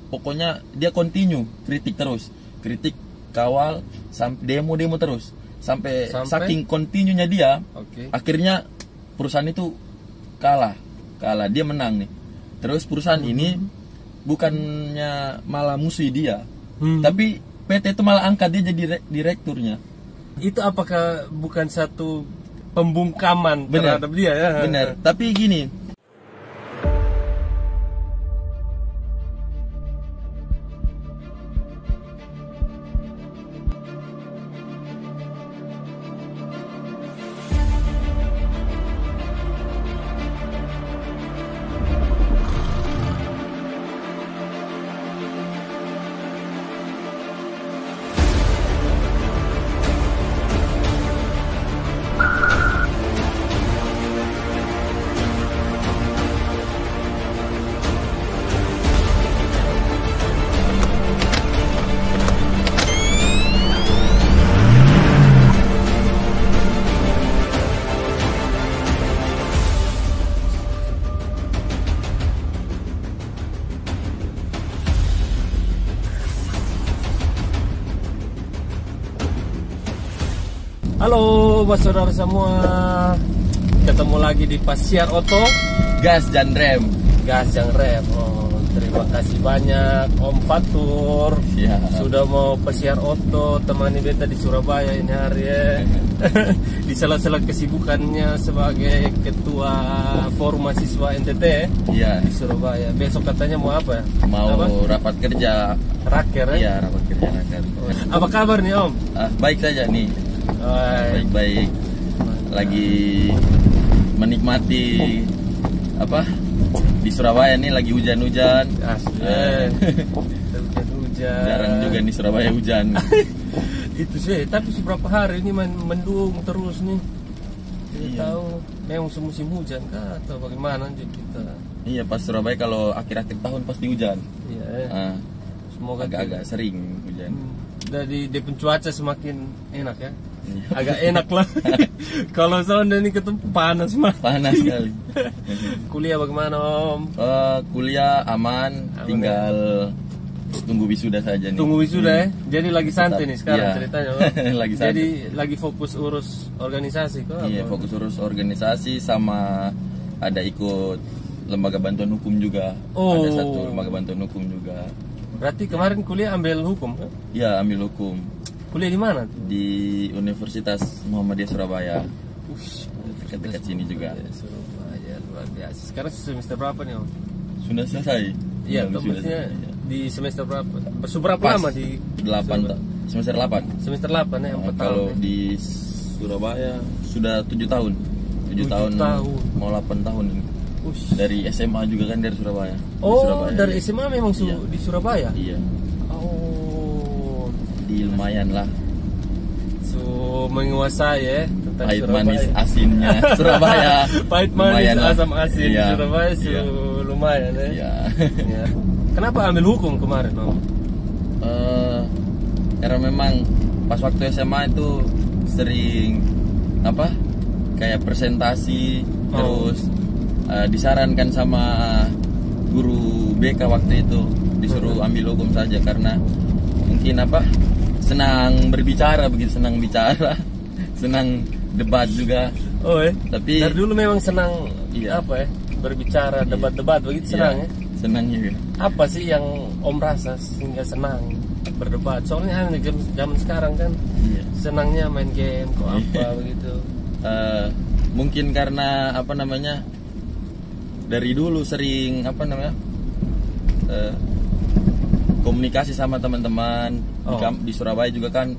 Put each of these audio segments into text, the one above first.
pokoknya dia continue kritik terus, kritik kawal sampai demo terus sampai saking continuenya dia, akhirnya perusahaan itu kalah dia menang nih. Terus perusahaan ini bukannya malah musuhi dia, tapi PT itu malah angkat dia jadi direkturnya. Itu apakah bukan satu pembungkaman terhadap dia ya? Benar. Tapi gini, halo buat saudara semua, ketemu lagi di Pasiar Oto, gas dan rem. Oh, terima kasih banyak Om Fatur sudah mau Pasiar Oto temani beta di Surabaya ini hari ya. Di sela-sela kesibukannya sebagai ketua forum mahasiswa NTT di Surabaya. Besok katanya mau apa? Mau rapat kerja raker ya? Iya, rapat kerja raker. Apa kabar nih Om? Baik saja nih. Baik-baik. Lagi menikmati apa? Di Surabaya nih lagi hujan-hujan. Hujan-hujan. Jarang juga di Surabaya hujan. Itu sih, tapi seberapa hari ini mendung terus nih. Tidak tahu memang semusim hujan kah atau bagaimana kita. Iya, pas Surabaya kalau akhir-akhir tahun pasti hujan. Iya. Semoga agak sering hujan. Dari cuaca semakin enak ya. Agak enak lah. Kalau soalnya ini ketemu panas sekali. Kuliah bagaimana Om? Kuliah aman, tinggal tunggu wisuda saja nih. Tunggu wisuda ya. Jadi lagi santai nih sekarang ceritanya Om. Lagi santai. Jadi lagi fokus urus organisasi kok? Iya, fokus urus organisasi sama ada ikut lembaga bantuan hukum juga. Ada satu lembaga bantuan hukum juga. Berarti kemarin kuliah ambil hukum kan? Iya, ambil hukum. Kuliah di mana? Di Universitas Muhammadiyah Surabaya. Dekat-dekat sini juga. Surabaya luar biasa. Sekarang semester berapa nih Om? Sudah selesai. Iya, maksudnya di semester berapa? Seberapa lama di 8 semester 8. Semester 8 ya, 4 tahun. Kalau di Surabaya sudah 7 tahun. 7 tahun. Mau 8 tahun ini. Dari SMA juga kan, dari Surabaya. Surabaya, dari SMA memang di Surabaya? Iya. Di lumayan lah. Menguasai ya tentang pahit Surabaya. Manis asinnya Surabaya. Pahit manis asam asin Surabaya lumayan ya. Kenapa ambil hukum kemarin Om? Karena memang pas waktu SMA itu sering kayak presentasi terus disarankan sama guru BK waktu itu disuruh ambil hukum saja karena mungkin senang berbicara, senang debat juga. Tapi dari dulu memang senang berbicara, debat-debat begitu senang ya. Senang juga. Apa sih yang Om rasa sehingga senang berdebat? Soalnya zaman sekarang kan senangnya main game begitu. Mungkin karena dari dulu sering komunikasi sama teman-teman di Surabaya juga kan,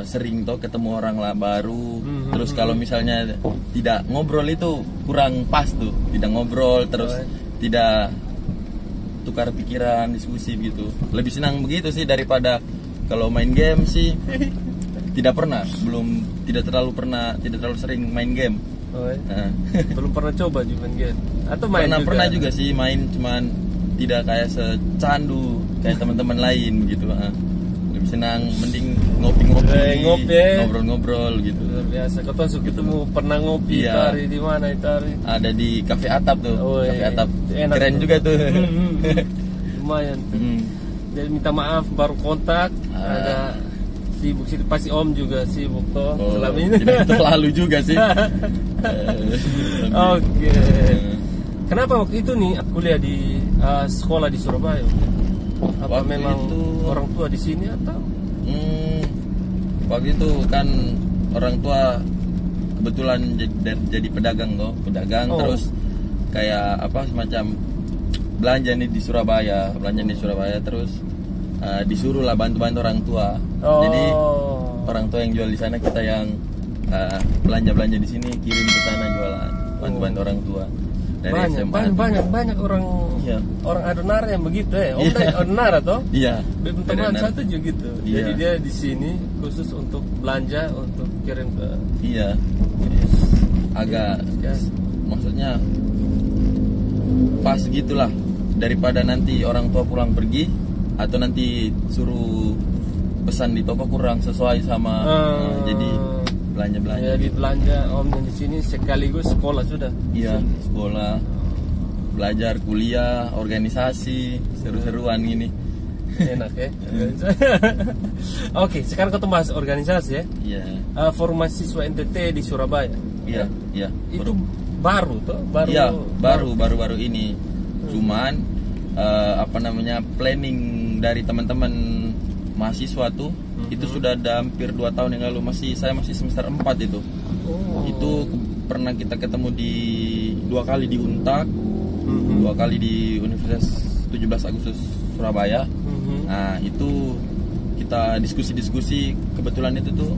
sering ketemu orang lah baru. Terus kalau misalnya tidak ngobrol itu kurang pas tuh, tidak ngobrol terus tidak tukar pikiran, diskusi gitu. Lebih senang begitu sih daripada kalau main game sih. Tidak terlalu sering main game. Belum pernah coba juga main game atau main pernah juga sih main, cuman tidak kayak secandu kayak teman-teman lain gitu. Lebih senang mending ngobrol-ngobrol gitu. Luar biasa. Kau suka ketemu pernah ngopi hari di mana itu hari? Ada di Cafe Atap tuh. Cafe Atap keren juga tuh. lumayan tuh. Jadi minta maaf baru kontak, ada sibuk sih, pasti Om juga sibuk toh selama ini. Tidak terlalu juga sih. Oke. Kenapa waktu itu nih kuliah di sekolah di Surabaya? Apa Waktu memang itu, orang tua di sini atau? Waktu itu kan orang tua kebetulan jadi pedagang toh, terus kayak apa semacam belanja nih di Surabaya, terus disuruh lah bantu orang tua. Jadi orang tua yang jual di sana, kita yang belanja di sini, kirim ke sana jualan, bantu orang tua. Dari banyak orang orang Adonara yang begitu ya. Om dari Adonara toh? Iya. Teman satu juga gitu. Iya. Jadi dia di sini khusus untuk belanja, untuk kirim ke. Iya. Agak maksudnya pas gitulah, daripada nanti orang tua pulang pergi atau nanti suruh pesan di toko kurang sesuai sama jadi belanja. Jadi belanja Om yang di sini sekaligus sekolah sudah. Iya, sekolah, belajar, kuliah, organisasi, seru-seruan gini. Enak ya. Oke, sekarang kita bahas organisasi ya. Iya. Forum Mahasiswa NTT di Surabaya. Iya. Itu baru tuh, Iya, baru ini. Cuman planning dari teman-teman mahasiswa tuh itu sudah ada hampir 2 tahun yang lalu. Saya masih semester 4 itu. Itu pernah kita ketemu di 2 kali di Untak, 2 kali di Universitas 17 Agustus Surabaya. Nah, itu kita diskusi, kebetulan itu tuh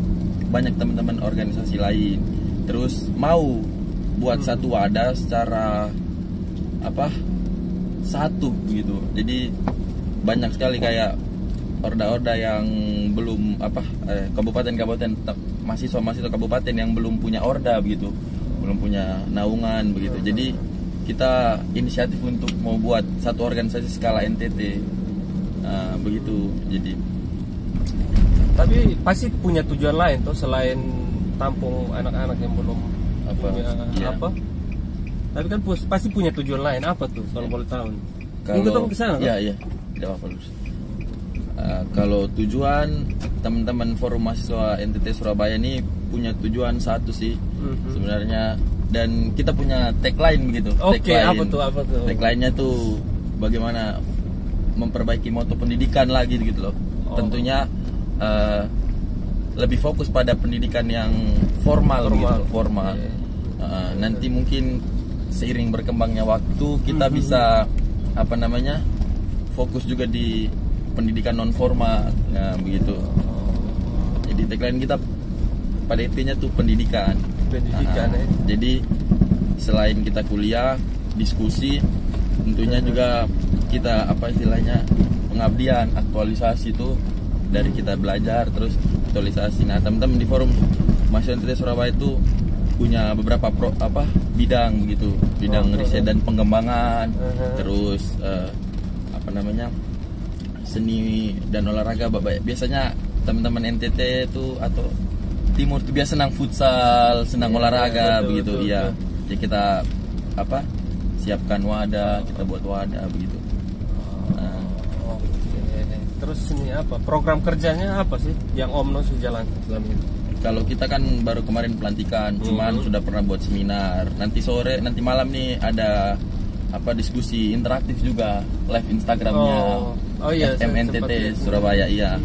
banyak teman-teman organisasi lain. Terus mau buat satu wadah secara satu gitu. Jadi banyak sekali kayak orda-orda yang belum kabupaten mahasiswa kabupaten yang belum punya orda begitu, belum punya naungan begitu. Jadi kita inisiatif untuk mau buat satu organisasi skala NTT begitu. Jadi tapi pasti punya tujuan lain tuh selain tampung anak-anak yang belum punya tapi kan pasti punya tujuan lain. Apa tuh kalau boleh tahu? Kalau kesana, iya tidak apa-apa. Kalau tujuan teman-teman Forum Mahasiswa NTT Surabaya ini punya tujuan satu sih sebenarnya, dan kita punya tagline begitu. Oke, apa tuh? Tagline-nya tuh bagaimana memperbaiki mutu pendidikan lagi gitu loh. Tentunya lebih fokus pada pendidikan yang formal. Nanti mungkin seiring berkembangnya waktu kita bisa fokus juga di pendidikan non formal, begitu. Jadi tagline kita pada intinya tuh pendidikan. Jadi selain kita kuliah, diskusi, tentunya juga kita pengabdian, aktualisasi tuh dari kita belajar terus aktualisasi. Nah, teman-teman di Forum Mahasiswa NTT Surabaya itu punya beberapa bidang begitu, bidang riset dan pengembangan, terus seni dan olahraga. Biasanya teman-teman NTT itu atau Timur itu biasa senang futsal, senang olahraga begitu. Iya. Jadi kita siapkan wadah, kita buat wadah begitu. Terus ini program kerjanya apa sih yang Om Nos jalan selama ini? Kalau kita kan baru kemarin pelantikan, cuman sudah pernah buat seminar. Nanti malam nih ada diskusi interaktif juga, live Instagramnya FMNTT Surabaya. Iya.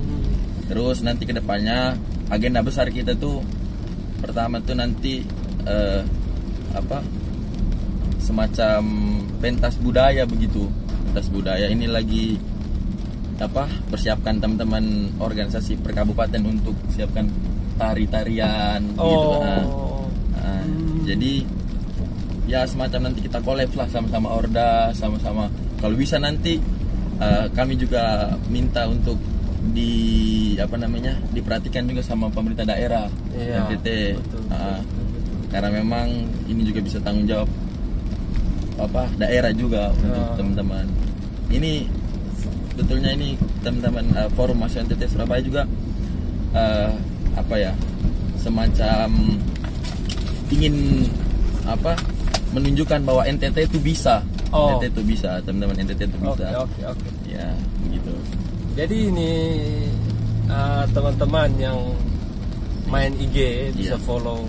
Terus nanti kedepannya agenda besar kita tuh pertama tuh nanti semacam pentas budaya begitu. Pentas budaya ini lagi persiapkan teman-teman organisasi perkabupaten untuk siapkan tari-tarian gitu. Jadi ya semacam nanti kita collab lah sama-sama orda, sama-sama. Kalau bisa nanti kami juga minta untuk diperhatikan juga sama pemerintah daerah NTT. Karena memang ini juga bisa tanggung jawab daerah juga untuk teman-teman. Ini betulnya ini teman-teman Forum Mahasiswa NTT Surabaya juga semacam ingin menunjukkan bahwa NTT itu bisa NTT itu bisa, teman-teman NTT itu bisa. Oke. Ya, begitu. Jadi ini teman-teman yang main IG bisa follow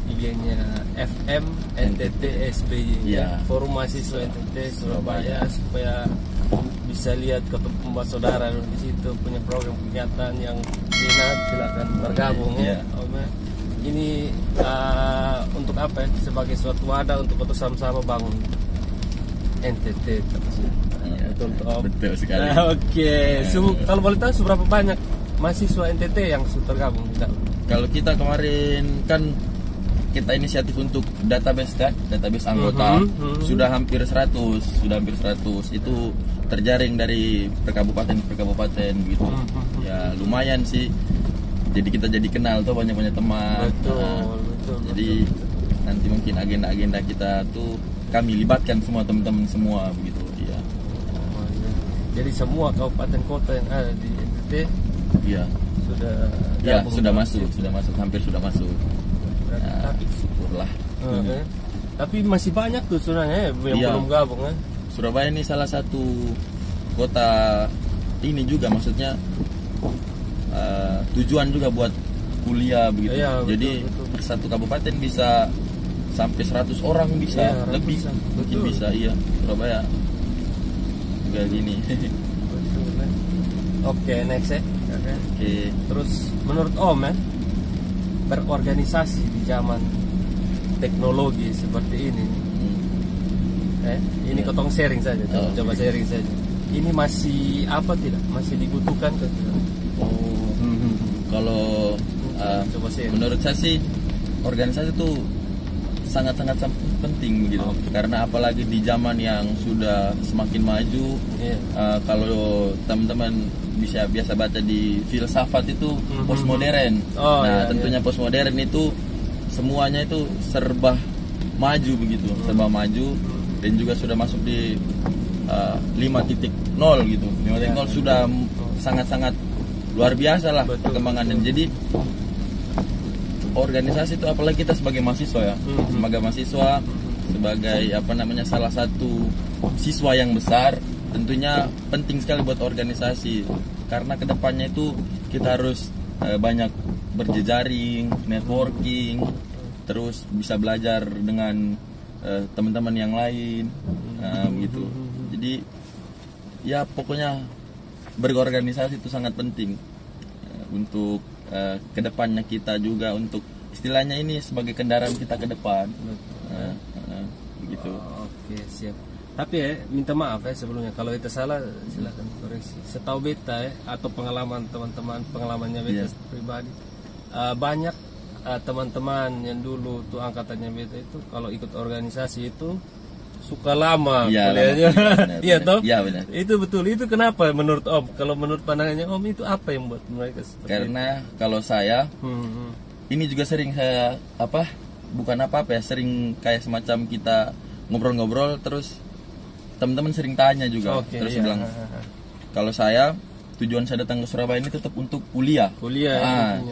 IG-nya FM NTT SBY ya, Forum Mahasiswa NTT Surabaya, supaya bisa lihat ketemu saudara di situ, punya program kegiatan yang minat, silakan bergabung ya. Ini untuk apa ya? Sebagai suatu wadah untuk kita sama-sama bangun NTT terus. Betul sekali. Oke. Kalau boleh tahu seberapa banyak mahasiswa NTT yang sudah tergabung di dalam? Kalau kita kemarin kan kita inisiatif untuk database kan, database anggota sudah hampir 100 itu terjaring dari per kabupaten gitu. Ya lumayan sih. Jadi kita jadi kenal tuh, banyak teman. Betul. Jadi nanti mungkin agenda kita tuh kami libatkan semua teman-teman semua begitu ya. Jadi semua kabupaten kota yang ada di NTT sudah masuk, hampir sudah masuk. Tapi syukurlah. Tapi masih banyak tuh sebenarnya yang belum gabung kan. Surabaya ini salah satu kota ini juga, maksudnya tujuan juga buat kuliah begitu. Jadi satu kabupaten bisa sampai 100 orang bisa, lebih mungkin bisa. Surabaya juga gini. Oke, next ya. Oke. Terus menurut Om ya, berorganisasi di zaman teknologi seperti ini, ini kotong sharing saja, coba sharing saja. Ini masih masih dibutuhkan ke? Kalau menurut saya sih organisasi itu sangat-sangat penting gitu. Karena apalagi di zaman yang sudah semakin maju, kalau teman-teman biasa baca di filsafat itu postmodern. Tentunya postmodern itu semuanya itu serba maju begitu, serba maju, dan juga sudah masuk di 5.0 gitu. 5.0 sudah sangat-sangat luar biasa lah perkembangannya. Jadi organisasi itu, apalagi kita sebagai mahasiswa ya, sebagai salah satu siswa yang besar, tentunya penting sekali buat organisasi, karena kedepannya itu kita harus banyak berjejaring, networking, terus bisa belajar dengan teman-teman yang lain, gitu. Jadi ya pokoknya berorganisasi itu sangat penting untuk kedepannya kita juga, untuk istilahnya ini sebagai kendaraan kita ke depan. Begitu. Oke, siap. Tapi minta maaf sebelumnya kalau itu salah, silakan koreksi. Setahu beta atau pengalaman teman-teman, pengalamannya beta pribadi, banyak teman-teman yang dulu tuh angkatannya beta itu kalau ikut organisasi itu suka lama kuliahnya. Iya toh? Iya benar. Itu betul. Itu kenapa menurut Om? Kalau menurut pandangannya Om, itu apa yang buat mereka seperti Karena itu? Kalau saya ini juga sering saya sering kayak semacam kita ngobrol-ngobrol, terus teman-teman sering tanya juga, terus bilang kalau saya tujuan saya datang ke Surabaya ini tetap untuk kuliah.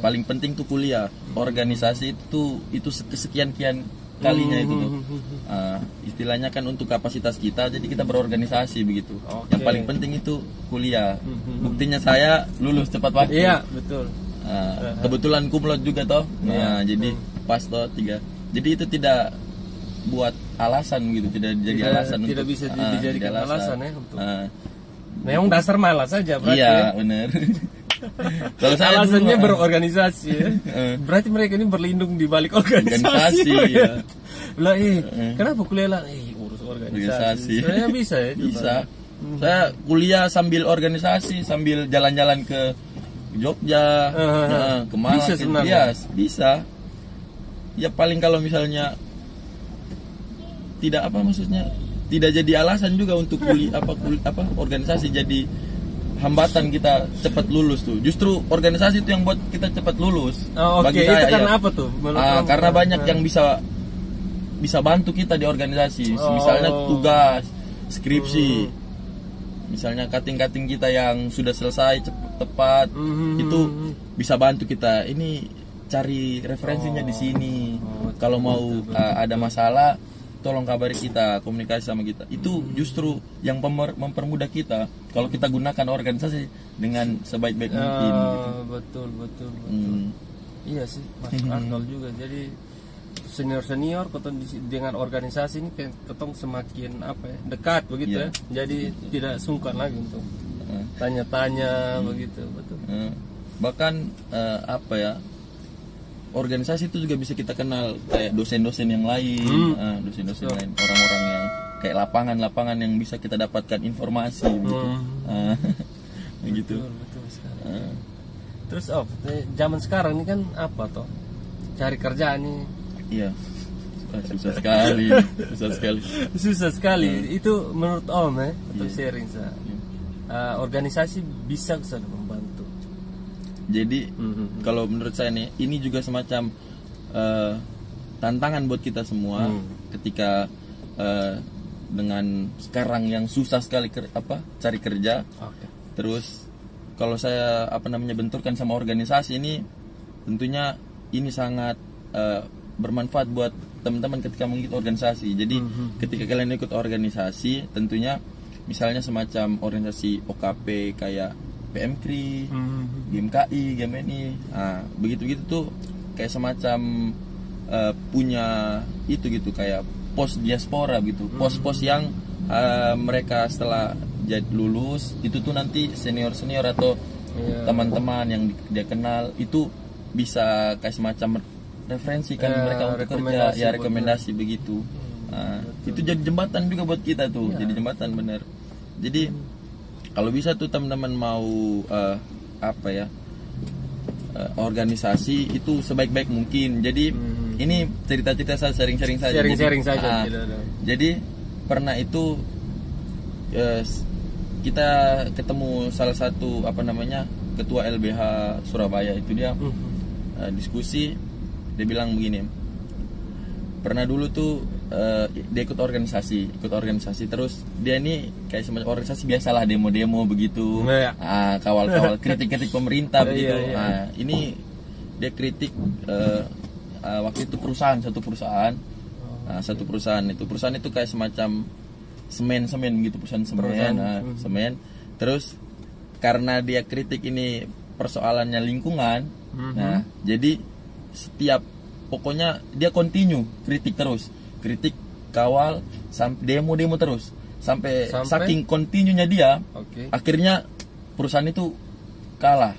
Paling penting tuh kuliah. Organisasi itu kesekian-kian kalinya itu tuh. Istilahnya kan untuk kapasitas kita, jadi kita berorganisasi begitu. Yang paling penting itu kuliah. Buktinya saya lulus tepat waktu. Iya, betul. Kebetulan kumlot juga toh. Jadi pas toh 3. Jadi itu tidak buat alasan gitu, tidak jadi alasan tidak bisa dijadikan alasan ya untuk. Memang dasar malas saja berarti. Iya, benar. Kalau alasannya berorganisasi ya. Berarti mereka ini berlindung di balik organisasi. Ya. Lah kenapa kuliah lah? Urus organisasi. Sebenarnya bisa ya? Bisa. Saya kuliah sambil organisasi, sambil jalan-jalan ke Jogja, ke Malang. Bisa sebenarnya. Bisa. Ya paling kalau misalnya tidak tidak jadi alasan juga untuk kuliah organisasi jadi hambatan kita cepat lulus tuh. Justru organisasi itu yang buat kita cepat lulus. Bagi saya, itu karena apa tuh? Karena banyak yang bisa bantu kita di organisasi. Misalnya tugas, skripsi. Misalnya cutting kita yang sudah selesai tepat, itu bisa bantu kita. Ini cari referensinya di sini. Kalau mau ada masalah, tolong kabari kita, komunikasi sama kita. Itu justru yang mempermudah kita kalau kita gunakan organisasi dengan sebaik-baik mungkin. Betul. Iya sih, masuk akal juga. Jadi senior dengan organisasi ini ketong semakin dekat begitu ya. Jadi tidak sungkan lagi untuk tanya-tanya begitu, betul. Bahkan organisasi itu juga bisa kita kenal kayak dosen-dosen yang lain, dosen-dosen lain, orang-orang yang kayak lapangan yang bisa kita dapatkan informasi begitu. Betul sekali. Terus zaman sekarang ini kan cari kerjaan nih. Iya. Susah sekali. Susah sekali. Itu menurut Om untuk sharing saya. Organisasi bisa membantu. Jadi kalau menurut saya nih, ini juga semacam tantangan buat kita semua ketika dengan sekarang yang susah sekali cari kerja. Terus kalau saya benturkan sama organisasi ini, tentunya ini sangat bermanfaat buat teman-teman ketika mengikuti organisasi. Jadi ketika kalian ikut organisasi, tentunya misalnya semacam organisasi OKP kayak PMKRI, GMKI, GMNI, begitu-begitu tuh kayak semacam punya itu gitu, kayak pos diaspora gitu, pos-pos yang mereka setelah lulus itu tuh nanti senior atau teman-teman yang dia kenal itu bisa kayak semacam referensi kan mereka untuk kerja, ya rekomendasi begitu. Itu jadi jembatan juga buat kita tuh, jadi jembatan bener. Jadi kalau bisa tuh teman-teman mau organisasi itu sebaik-baik mungkin. Jadi ini cerita-cerita saya sharing-sharing saja. Sharing saja. Jadi pernah itu kita ketemu salah satu ketua LBH Surabaya, itu dia diskusi, dia bilang begini, pernah dulu tuh dia ikut organisasi terus dia ini kayak semacam organisasi biasalah, demo begitu, kawal kritik pemerintah begitu. Ini dia kritik waktu itu satu perusahaan itu kayak semacam semen gitu, perusahaan semen. Terus karena dia kritik ini persoalannya lingkungan, jadi setiap pokoknya dia continue kritik kawal sampai demo terus sampai saking kontinunya dia, akhirnya perusahaan itu kalah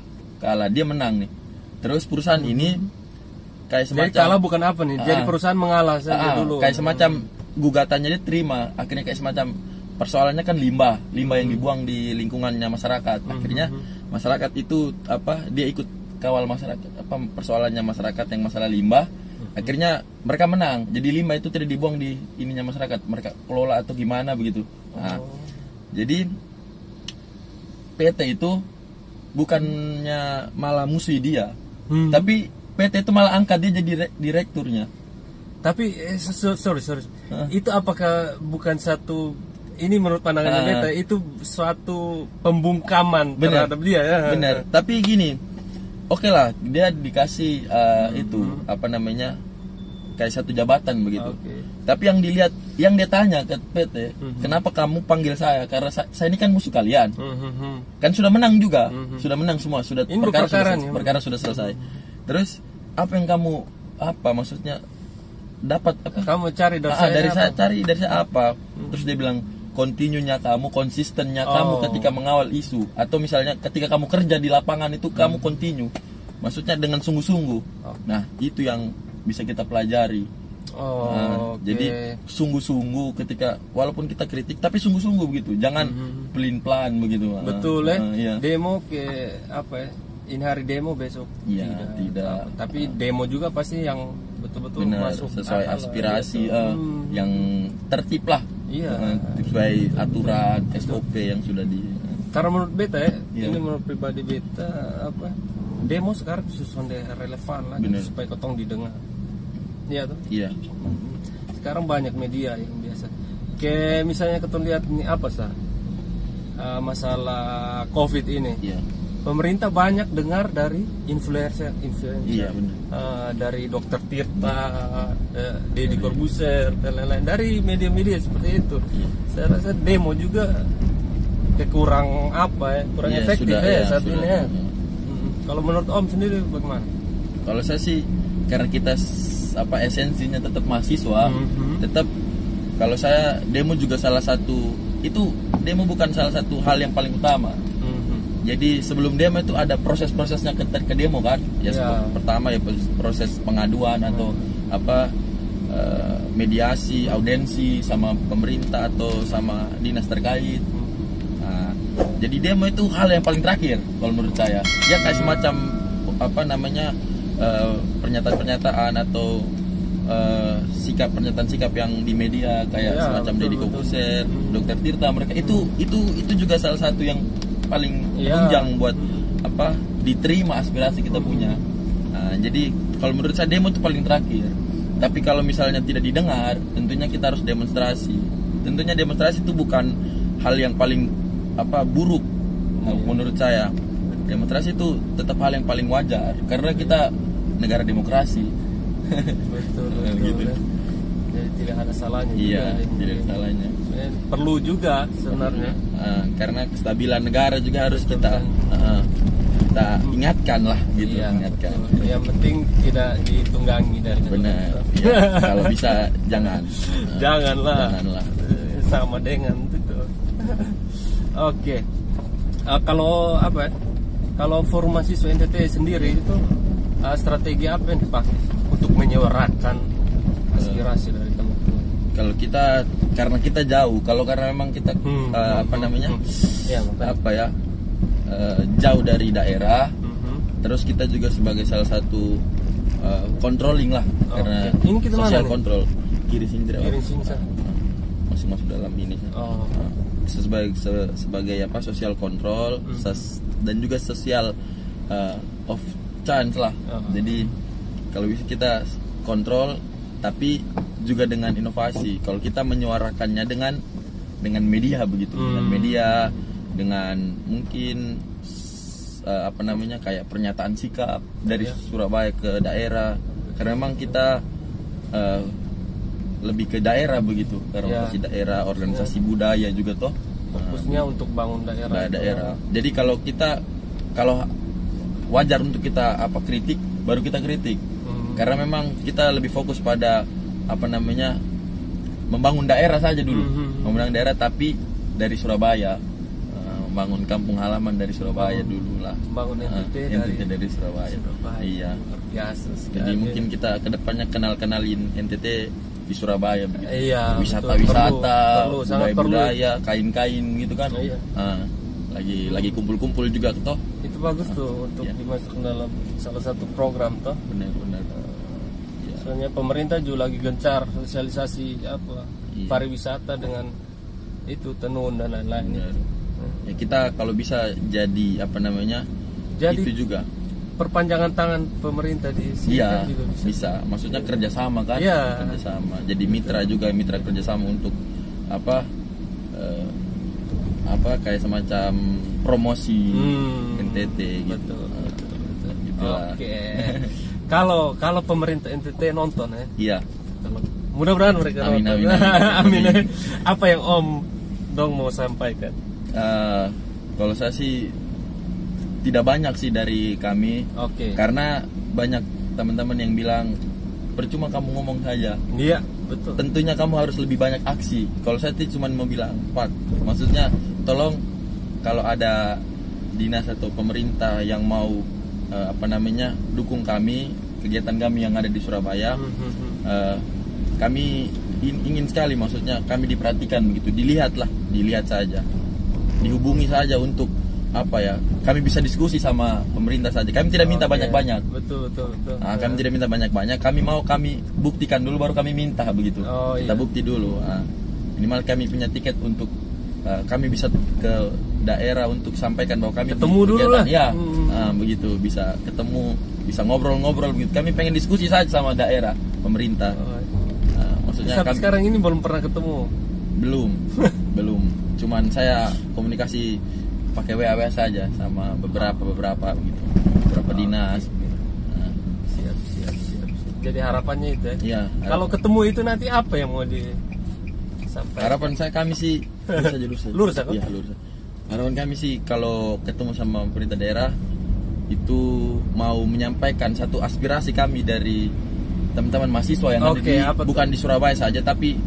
dia menang nih. Terus perusahaan ini kayak semacam, jadi kalah bukan jadi perusahaan mengalah saja dulu, kayak semacam gugatannya dia terima, akhirnya kayak semacam persoalannya kan limbah yang dibuang di lingkungannya masyarakat. Akhirnya masyarakat itu dia ikut kawal masyarakat persoalannya masyarakat yang masalah limbah. Akhirnya mereka menang, jadi limbah itu tidak dibuang di ininya masyarakat, mereka kelola atau gimana begitu. Jadi PT itu bukannya malah musuh dia, tapi PT itu malah angkat dia jadi direkturnya. Tapi sorry. Itu apakah bukan satu, ini menurut pandangan Beta itu suatu pembungkaman terhadap dia ya? Benar. Tapi gini, oke lah, dia dikasih kayak satu jabatan begitu. Tapi yang dia tanya ke PT, kenapa kamu panggil saya? Karena saya ini kan musuh kalian. Kan sudah menang juga, sudah menang semua, sudah perkara sudah selesai. Terus apa yang kamu maksudnya dapat kamu cari dari saya apa? Terus dia bilang konsistennya kamu ketika mengawal isu, atau misalnya ketika kamu kerja di lapangan itu kamu continue, maksudnya dengan sungguh-sungguh. Nah itu yang bisa kita pelajari. Jadi sungguh-sungguh ketika walaupun kita kritik, tapi sungguh-sungguh begitu, jangan pelin-pelan begitu. Betul demo ini hari demo, besok tidak. Tapi demo juga pasti yang betul-betul masuk sesuai aspirasi, yang tertib lah, sesuai aturan SOP yang sudah di. Karena menurut Beta ini menurut pribadi Beta demo sekarang sudah relevan lagi supaya ketong didengar. Iya tuh. Iya. Sekarang banyak media yang biasa. Kayak misalnya ketong lihat ini masalah COVID ini. pemerintah banyak dengar dari influencer. Iya benar. Dari Dokter Tirta, Deddy Corbuzier dan lain-lain, dari media-media seperti itu. Saya rasa demo juga kurang kurang efektif saat ini ya. Kalau menurut Om sendiri bagaimana? Kalau saya sih, karena kita esensinya tetap mahasiswa, tetap kalau saya demo juga salah satu, itu demo bukan salah satu hal yang paling utama. Jadi sebelum demo itu ada proses-prosesnya ke demo kan. Pertama ya proses pengaduan atau mediasi, audensi sama pemerintah atau sama dinas terkait. Nah, jadi demo itu hal yang paling terakhir kalau menurut saya. Ya kayak semacam pernyataan-pernyataan atau pernyataan sikap yang di media kayak semacam Deddy Corbuzier, Dokter Tirta, mereka itu juga salah satu yang paling menunjang buat diterima aspirasi kita punya. Nah, jadi kalau menurut saya demo itu paling terakhir. Tapi kalau misalnya tidak didengar, tentunya kita harus demonstrasi. Tentunya demonstrasi itu bukan hal yang paling buruk menurut saya. Demonstrasi itu tetap hal yang paling wajar karena kita negara demokrasi. Betul. Gitu. Jadi tidak ada salahnya. Iya, tidak ada salahnya. Perlu juga sebenarnya. Karena kestabilan negara juga harus kita ingatkan lah gitu. Ingatkan. Yang penting tidak ditunggangi dari. Benar. Ya, kalau bisa jangan. Janganlah. Sama dengan itu. Oke. Kalau forum mahasiswa NTT sendiri itu strategi apa yang dipakai untuk menyuarakan aspirasi dari teman-teman? Kalau kita, karena kita jauh, karena memang kita jauh dari daerah, terus kita juga sebagai salah satu controlling lah, karena ini kita social mana control kiri sini masuk dalam ini. Sebagai social control dan juga social of chance lah. Jadi kalau bisa kita kontrol tapi juga dengan inovasi. Kalau kita menyuarakannya dengan media begitu, dengan media, dengan mungkin kayak pernyataan sikap dari Surabaya ke daerah. Karena memang kita lebih ke daerah begitu, karena masih daerah, organisasi budaya juga toh. Fokusnya untuk bangun daerah. Jadi kalau wajar untuk kita kritik, baru kita kritik. Karena memang kita lebih fokus pada membangun daerah saja dulu. Membangun daerah tapi dari Surabaya. Membangun kampung halaman dari Surabaya dulu lah. Bangun NTT dari Surabaya. Iya. Biasa. Jadi mungkin kita kedepannya kenalin NTT di Surabaya begitu. Iya. Wisata-wisata, budaya, perlu. Kain-kain gitu kan. Iya. Lagi kumpul-kumpul juga toh. Itu bagus tuh untuk dimasukkan dalam salah satu program toh. Benar. Soalnya pemerintah juga lagi gencar sosialisasi pariwisata dengan itu tenun dan lain-lain. Ya kita kalau bisa jadi jadi itu juga perpanjangan tangan pemerintah di sini. Iya, juga bisa. Maksudnya kerjasama kan? Iya. Kerjasama. Jadi mitra kerjasama untuk kayak semacam promosi NTT gitu. Betul. Oke. Kalau pemerintah NTT nonton ya. Iya. Mudah-mudahan mereka nonton. Amin. Apa yang Om Dong mau sampaikan? Kalau saya sih tidak banyak sih dari kami. Karena banyak teman-teman yang bilang percuma kamu ngomong saja. Iya, betul. Tentunya kamu harus lebih banyak aksi. Kalau saya cuma mau bilang, Pak, maksudnya tolong kalau ada dinas atau pemerintah yang mau dukung kami, kegiatan kami yang ada di Surabaya, kami ingin sekali, maksudnya kami diperhatikan begitu, dilihat saja, dihubungi saja untuk kami bisa diskusi sama pemerintah saja. Kami tidak minta banyak-banyak. Betul. Nah, kami tidak minta banyak-banyak. Kami buktikan dulu baru kami minta begitu. Kita bukti dulu. Minimal kami punya tiket untuk kami bisa ke daerah untuk sampaikan bahwa kami ketemu dulu lah. Ya, begitu bisa ketemu, bisa ngobrol-ngobrol begitu. Kami pengen diskusi saja sama daerah, pemerintah. Maksudnya sampai sekarang ini belum pernah ketemu. Belum. Cuman saya komunikasi pakai WA saja sama beberapa gitu, beberapa dinas. Nah. Siap. Jadi harapannya itu ya. Iya. Kalau ketemu itu nanti apa yang mau disampaikan? Harapan kami sih lurus aja. Iya, lurus. Harapan kami sih kalau ketemu sama pemerintah daerah itu mau menyampaikan satu aspirasi kami dari teman-teman mahasiswa yang ada bukan di Surabaya saja tapi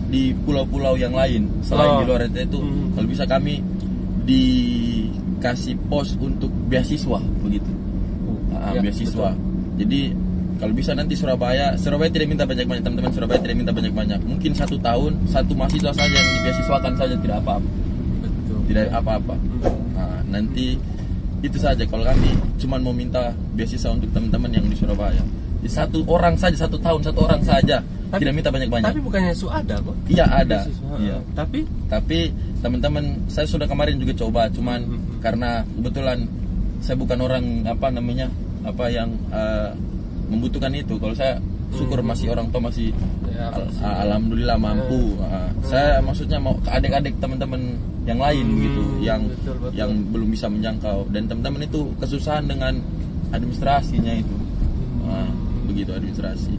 di pulau-pulau yang lain selain di luar itu kalau bisa kami dikasih pos untuk beasiswa begitu. Beasiswa. Betul. Jadi kalau bisa nanti Surabaya tidak minta banyak-banyak, teman-teman Surabaya tidak minta banyak-banyak. Mungkin 1 tahun 1 mahasiswa saja yang dibeasiswakan saja tidak apa-apa. Betul. Tidak apa-apa. Nah, nanti itu saja kalau kami cuma mau minta beasiswa untuk teman-teman yang di Surabaya. 1 orang saja 1 tahun 1 orang saja. Tidak minta banyak-banyak. Tapi bukannya ada kok? Iya ada. Iya. Tapi teman-teman saya sudah kemarin juga coba, cuman karena kebetulan saya bukan orang yang membutuhkan itu. Kalau saya syukur masih orang tua masih alhamdulillah mampu. Saya maksudnya mau ke adik-adik teman-teman yang lain gitu, betul. Yang belum bisa menjangkau dan teman-teman itu kesusahan dengan administrasinya itu. Begitu administrasi.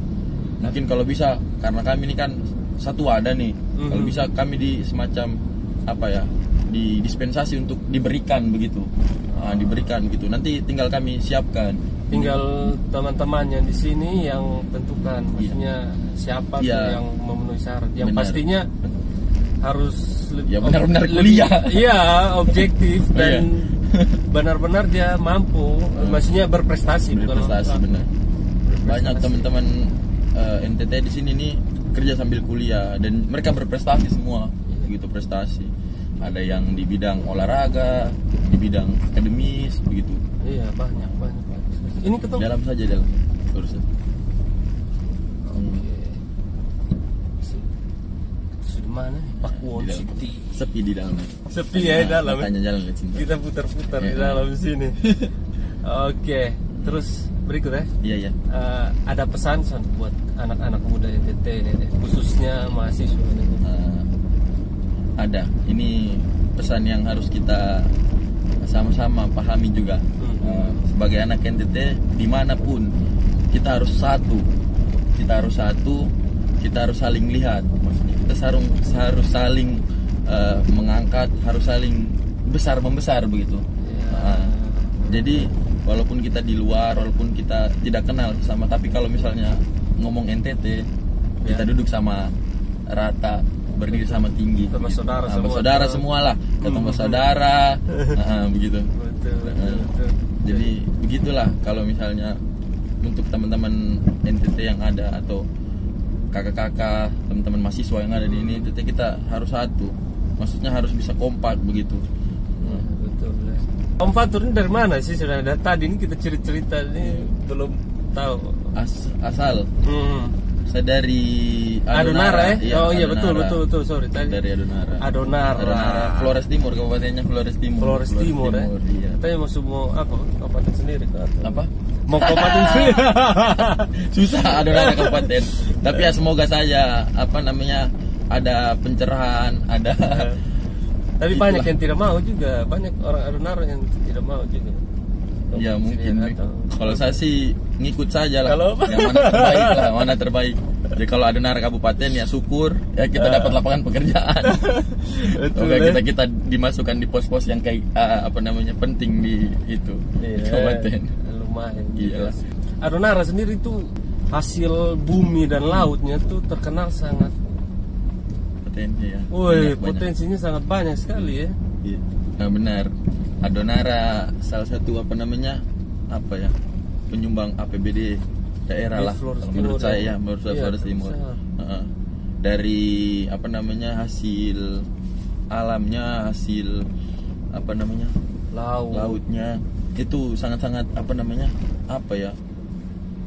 Mungkin kalau bisa karena kami ini kan satu wadah nih. Kalau bisa kami di semacam di dispensasi untuk diberikan begitu. Diberikan gitu. Nanti tinggal kami siapkan. Tinggal teman-teman yang di sini yang tentukan, maksudnya siapa yang memenuhi syarat. Yang pastinya harus benar-benar kuliah. Iya, objektif dan benar-benar dia mampu, maksudnya berprestasi. Berprestasi benar. Banyak teman-teman NTT di sini nih kerja sambil kuliah dan mereka berprestasi semua, begitu prestasi. Ada yang di bidang olahraga, di bidang akademis, begitu. Iya, banyak. Ini ketemu dalam urusan. Sudah mana? Pakuwon City. Sepi di dalam. Sepi ya di dalam. Tanya jalan ke cinta. Kita putar-putar di dalam sini. Oke, terus berikut ya. Iya. Ada pesan buat anak-anak muda NTT khususnya mahasiswa ini. Ada. Ini pesan yang harus kita sama-sama pahami juga. Sebagai anak NTT dimanapun kita harus satu, kita harus saling lihat, maksudnya kita harus saling mengangkat, harus saling membesar begitu. Jadi walaupun kita di luar, walaupun kita tidak kenal sama, tapi kalau misalnya ngomong NTT kita duduk sama rata, berdiri sama tinggi, sama saudara semua lah, ketemu saudara, begitu. Betul. Jadi begitulah kalau misalnya untuk teman-teman NTT yang ada atau kakak-kakak, teman-teman mahasiswa yang ada di ini, kita harus satu, maksudnya harus bisa kompak begitu. Betul. Om Fatur ini dari mana sih? Sudah ada tadi ini kita cerita ini belum tahu. Asal. Saya dari Adonara ya? Oh iya Adonara. betul sorry tadi. Dari Adonara. Flores Timur, kabupatennya Flores Timur ya? Iya. Katanya mau kabupaten sendiri kan? Apa? Mau kabupaten sendiri. Susah Adonara kabupaten. Tapi ya semoga saja ada pencerahan, ada. Tapi banyak yang tidak mau juga, banyak orang Adonara yang tidak mau juga. Ya mungkin. Kalau saya sih ngikut saja lah. Yang mana terbaik. Jadi kalau ada Adonara kabupaten ya syukur ya kita dapat lapangan pekerjaan. Oke, kita dimasukkan di pos-pos yang kayak penting di itu kabupaten. Lumayan. Iya. Adonara sendiri itu hasil bumi dan lautnya tuh terkenal sangat potensi ya. Potensinya sangat banyak sekali ya. Iya. Nah benar. Adonara salah satu penyumbang APBD daerah lah menurut saya Flores Timur. Dari hasil alamnya, hasil lautnya itu sangat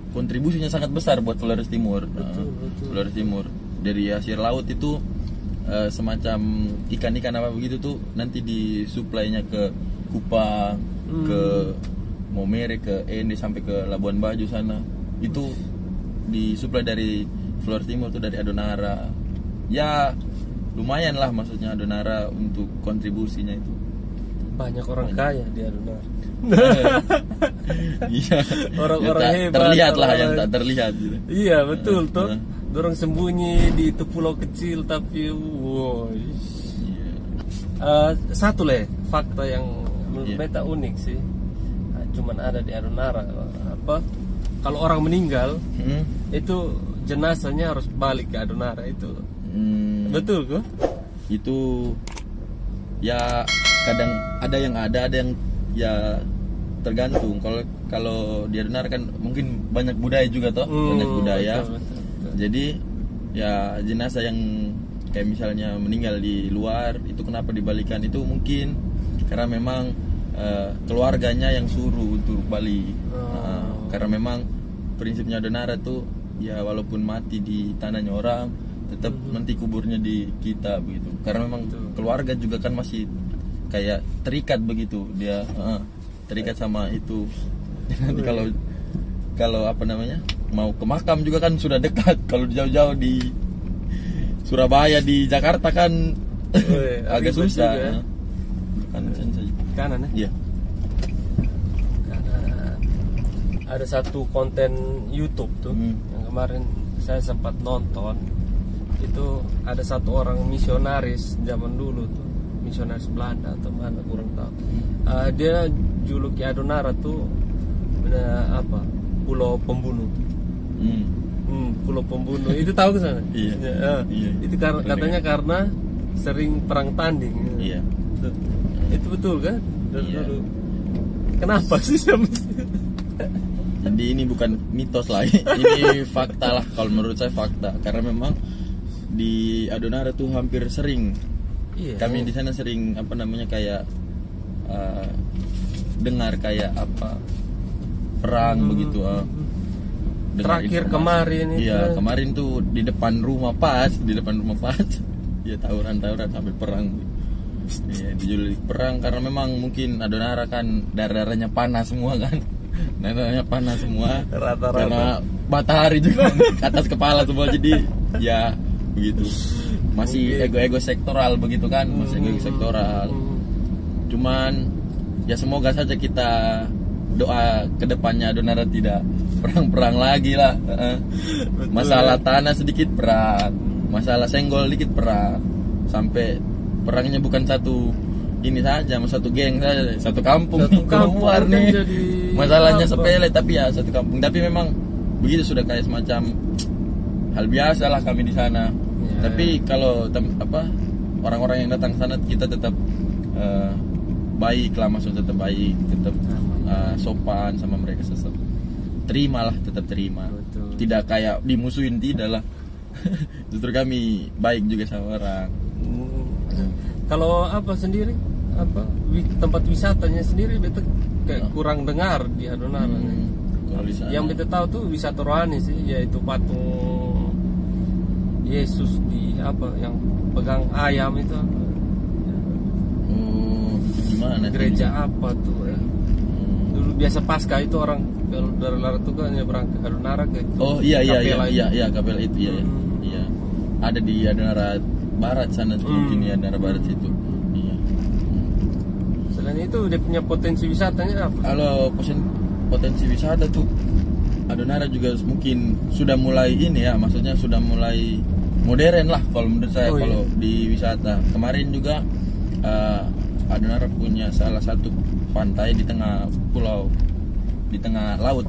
kontribusinya sangat besar buat Flores Timur. Betul. Flores Timur dari hasil laut itu semacam ikan-ikan begitu tuh nanti disuplainya ke Kupang, ke Momere, ke Ende sampai ke Labuan Bajo sana. Itu disuplai dari Flores Timur tuh, dari Adonara. Ya lumayan lah maksudnya Adonara untuk kontribusinya itu. banyak orang kaya di Adonara. Iya. Orang-orang Ya, hebat. terlihat lah yang tak terlihat gitu. Iya betul toh. Dorong sembunyi di itu pulau kecil tapi wow. Satu fakta yang menurut beta unik sih. Cuman ada di Adonara. Apa? Kalau orang meninggal itu jenazahnya harus balik ke Adonara itu. Betul kok? Itu ya kadang ada yang ya tergantung. Kalau di Adonara kan mungkin banyak budaya juga toh, banyak budaya. Betul. Jadi ya jenazah yang kayak misalnya meninggal di luar itu kenapa dibalikan itu mungkin karena memang keluarganya yang suruh untuk balik. Karena memang prinsipnya Adonara tuh ya walaupun mati di tanahnya orang tetap nanti kuburnya di kita begitu. Karena memang keluarga juga kan masih kayak terikat begitu dia terikat sama itu. Nanti kalau apa namanya mau ke makam juga kan sudah dekat. Kalau jauh-jauh di Surabaya di Jakarta kan agak susah. Ya. Kanan saja. Kanan ya? Iya. Kanan. Ada satu konten YouTube tuh yang kemarin saya sempat nonton. Itu ada satu orang misionaris zaman dulu tuh, misionaris Belanda atau mana kurang tahu. Dia juluki Adonara tuh apa? Pulau Pembunuh. Pulau Pembunuh itu tahu ke sana? Iya. Itu katanya karena sering perang tanding. Iya. Itu betul kan? Iya. Dulu. Kenapa sih? Jadi ini bukan mitos lah, ini fakta lah kalau menurut saya fakta. Karena memang di Adonara tuh hampir sering. Iya. Kami di sana sering apa namanya kayak dengar kayak apa perang begitu. Terakhir kemarin itu. Iya, kemarin tuh di depan rumah pas. Ya tawuran sampai perang. Iya, dijuluki perang karena memang mungkin Adonara kan darahnya panas semua kan. Darahnya panas semua. Rata-rata. Karena matahari juga ke atas kepala semua jadi ya begitu. Masih ego-ego sektoral begitu kan, masih ego sektoral. Cuman ya semoga saja kita doa kedepannya Adonara tidak perang-perang lagi lah. Masalah tanah sedikit perang, masalah senggol dikit perang, sampai perangnya bukan satu ini saja, satu geng saja, satu kampung keluar nih. Masalahnya sepele tapi ya satu kampung. Tapi memang begitu sudah kayak semacam hal biasa lah kami di sana. Tapi kalau orang-orang yang datang sana kita tetap baik lah, maksudnya tetap baik, tetap sopan sama mereka, tetap tetap terima. Betul. Tidak kayak dimusuhin, tidak lah. Justru kami baik juga sama orang. Kalau apa sendiri tempat wisatanya sendiri beta kayak kurang dengar di Adonara. Yang beta tahu tuh wisata rohani sih, yaitu patung Yesus di yang pegang ayam itu apa? Gimana? Gereja apa tuh ya? Dulu biasa pasca itu orang kalau dari luar tuh kan nyebrang ke Adonara ke itu. Oh iya kapel itu iya. Ada di Adonara Barat sana tuh, mungkin di Adonara Barat itu. Iya. Selain itu dia punya potensi wisatanya apa? Kalau potensi wisata tuh Adonara juga mungkin sudah mulai ini ya, maksudnya sudah mulai modern lah kalau menurut saya. Kalau di wisata kemarin juga Adonara punya salah satu pantai di tengah pulau, di tengah laut,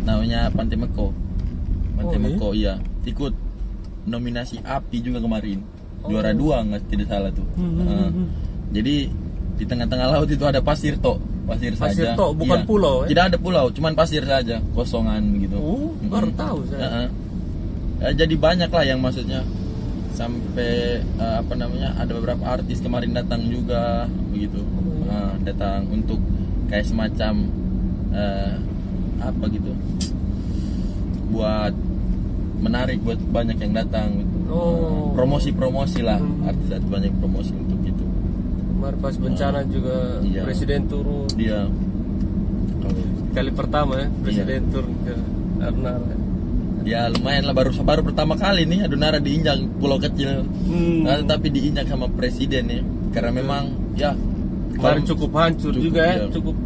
namanya Pantai Meko. Meko iya, ikut nominasi API juga kemarin, juara 2 nggak tidak salah tuh. Jadi di tengah-tengah laut itu ada pasir saja. Bukan pulau. Tidak ada pulau, cuman pasir saja, kosongan gitu. Baru tahu saya. Jadi banyak lah yang maksudnya sampai ada beberapa artis kemarin datang juga begitu. Datang untuk kayak semacam gitu, buat menarik buat banyak yang datang gitu. Promosi lah, artis banyak promosi untuk itu. Kemarin pas bencana juga presiden turun. Iya. Kali pertama ya presiden turun ke Adonara. Ya lumayan lah, baru pertama kali nih Adonara diinjak pulau kecil. Tapi diinjak sama presiden ya. Karena memang ya kemarin cukup hancur juga ya, iya. cukup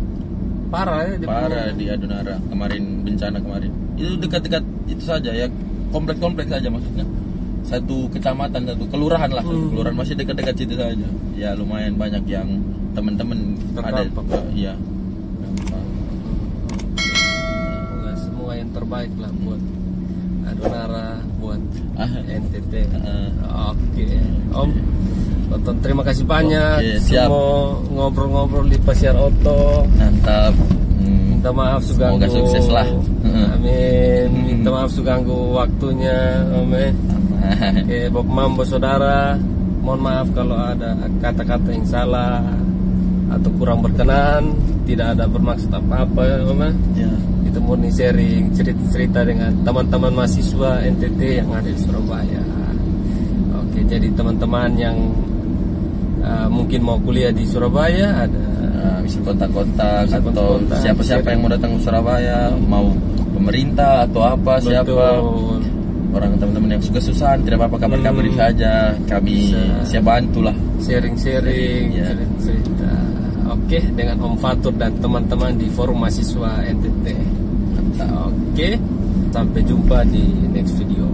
parah ya. Parah di Adonara kemarin, bencana kemarin. Itu dekat-dekat itu saja ya, kompleks-kompleks saja maksudnya. Satu kecamatan, satu kelurahan lah, satu kelurahan masih dekat-dekat situ saja. Ya lumayan banyak yang teman-teman ada. Iya. Semua yang terbaik lah buat Adonara, buat NTT. Oke, Om. Tonton, terima kasih banyak. Siap. Semua ngobrol-ngobrol di Pasiar Oto. Mantap. Minta maaf sudah semoga sukses lah. Amin. Minta maaf sudah ganggu waktunya, Om. Oke, Bob Mambo saudara, mohon maaf kalau ada kata-kata yang salah atau kurang berkenan. Tidak ada bermaksud apa-apa, Om. Ya. Itu murni sharing cerita-cerita dengan teman-teman mahasiswa NTT yang ada di Surabaya. Oke, jadi teman-teman yang mungkin mau kuliah di Surabaya ada bisa kontak-kontak atau siapa-siapa yang mau datang ke Surabaya, mau pemerintah atau apa. Betul. Siapa orang teman-teman yang suka susahan, tidak apa-apa, kabar-kabari saja, kami siap bantu lah, sharing-sharing cerita. Oke, dengan Om Fatur dan teman-teman di Forum Mahasiswa NTT. Oke, sampai jumpa di next video.